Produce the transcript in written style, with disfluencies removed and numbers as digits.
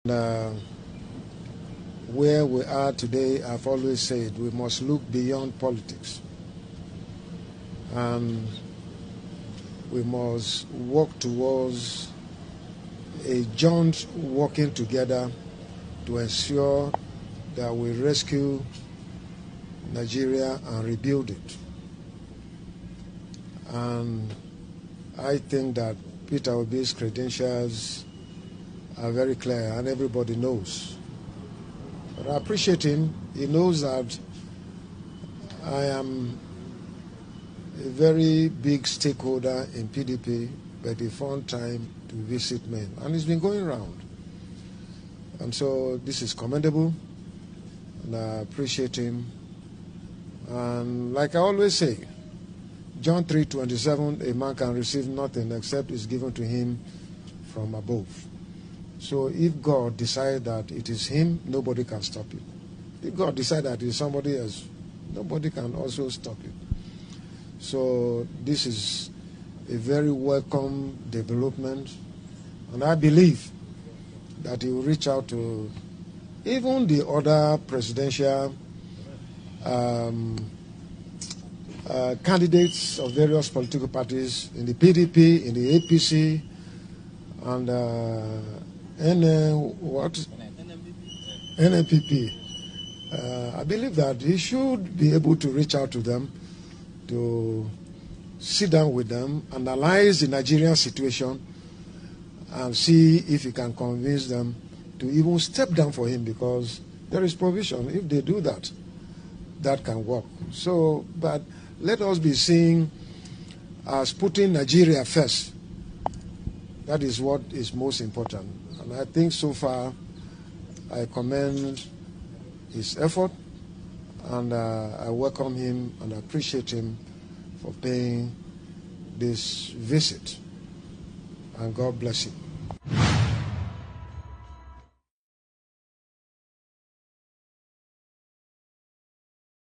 Where we are today, I've always said we must look beyond politics, and we must work towards a joint working together to ensure that we rescue Nigeria and rebuild it. And I think that Peter Obi's credentials are very clear, and everybody knows. But I appreciate him. He knows that I am a very big stakeholder in PDP, but he found time to visit me. And he's been going around. And so this is commendable, and I appreciate him. And like I always say, John 3:27, a man can receive nothing except is given to him from above. So if God decides that it is him, nobody can stop it. If God decides that it is somebody else, nobody can also stop it. So this is a very welcome development. And I believe that he will reach out to even the other presidential candidates of various political parties in the PDP, in the APC, and NNPP. I believe that he should be able to reach out to them, to sit down with them, analyze the Nigerian situation, and see if he can convince them to even step down for him, because there is provision. If they do that, that can work. So, but let us be seen as putting Nigeria first. That is what is most important. And I think so far I commend his effort, and I welcome him and appreciate him for paying this visit. And God bless him.